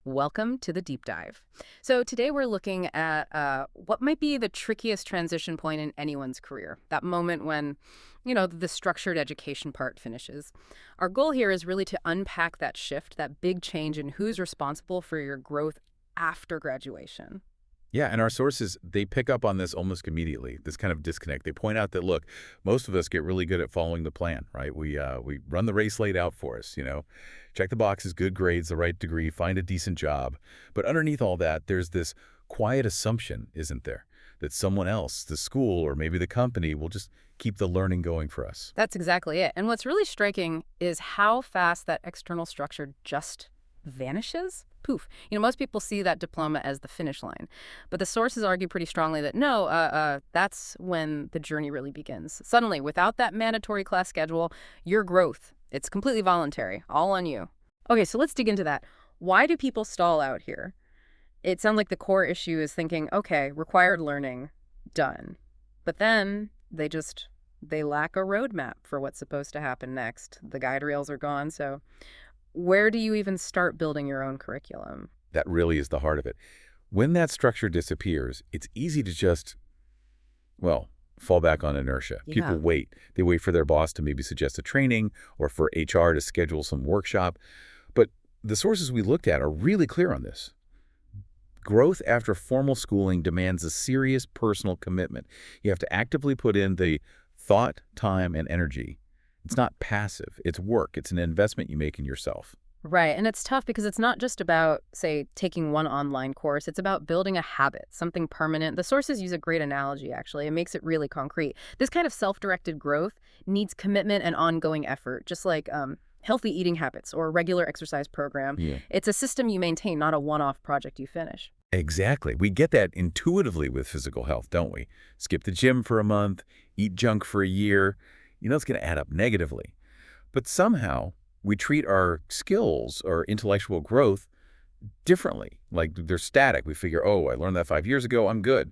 Welcome to the deep dive. So today we're looking at what might be the trickiest transition point in anyone's career, that moment when, the structured education part finishes. Our goal here is really to unpack that shift, that big change in who's responsible for your growth after graduation. Yeah, and our sources, they pick up on this almost immediately, this kind of disconnect. They point out that, look, most of us get really good at following the plan, right? We run the race laid out for us, check the boxes, good grades, the right degree, find a decent job. But underneath all that, there's this quiet assumption, isn't there, that someone else, the school or maybe the company, will just keep the learning going for us. That's exactly it. And what's really striking is how fast that external structure just vanishes. Poof. Most people see that diploma as the finish line. But the sources argue pretty strongly that no, that's when the journey really begins. Suddenly, without that mandatory class schedule, your growth, it's completely voluntary, all on you. Okay, so let's dig into that. Why do people stall out here? It sounds like the core issue is thinking, okay, required learning, done. But then they lack a roadmap for what's supposed to happen next. The guide rails are gone, so where do you even start building your own curriculum? That really is the heart of it. When that structure disappears, it's easy to just, fall back on inertia. Yeah. People wait. They wait for their boss to maybe suggest a training or for HR to schedule some workshop. But the sources we looked at are really clear on this. Growth after formal schooling demands a serious personal commitment. You have to actively put in the thought, time, and energy. It's not passive. It's work. It's an investment you make in yourself. Right. And it's tough because it's not just about, say, taking one online course. It's about building a habit, something permanent. The sources use a great analogy, actually. It makes it really concrete. This kind of self-directed growth needs commitment and ongoing effort, just like healthy eating habits or a regular exercise program. Yeah. It's a system you maintain, not a one-off project you finish. Exactly. We get that intuitively with physical health, don't we? Skip the gym for a month, eat junk for a year. It's going to add up negatively. But somehow we treat our skills or intellectual growth differently, like they're static. We figure, I learned that 5 years ago, I'm good.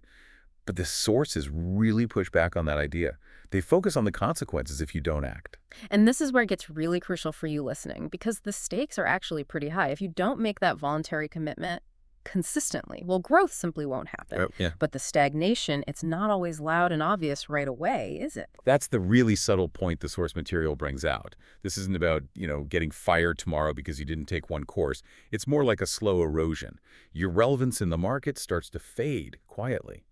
But the sources really push back on that idea. They focus on the consequences if you don't act. And this is where it gets really crucial for you listening, because the stakes are actually pretty high. If you don't make that voluntary commitment consistently, growth simply won't happen. Oh, yeah. But the stagnation, it's not always loud and obvious right away, is it? That's the really subtle point the source material brings out. This isn't about, getting fired tomorrow because you didn't take one course. It's more like a slow erosion. Your relevance in the market starts to fade quietly.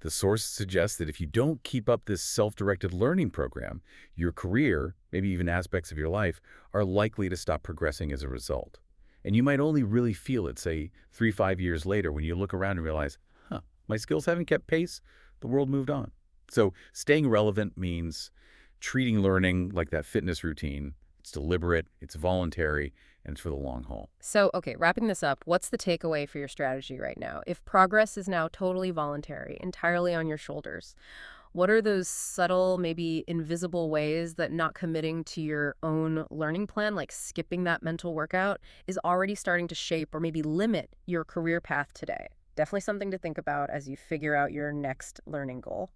The source suggests that if you don't keep up this self-directed learning program, your career, maybe even aspects of your life, are likely to stop progressing as a result. And you might only really feel it, say, 3-5 years later when you look around and realize, my skills haven't kept pace. The world moved on. So staying relevant means treating learning like that fitness routine. It's deliberate, it's voluntary, and it's for the long haul. So, okay, wrapping this up, what's the takeaway for your strategy right now? If progress is now totally voluntary, entirely on your shoulders, what are those subtle, maybe invisible ways that not committing to your own learning plan, like skipping that mental workout, is already starting to shape or maybe limit your career path today? Definitely something to think about as you figure out your next learning goal.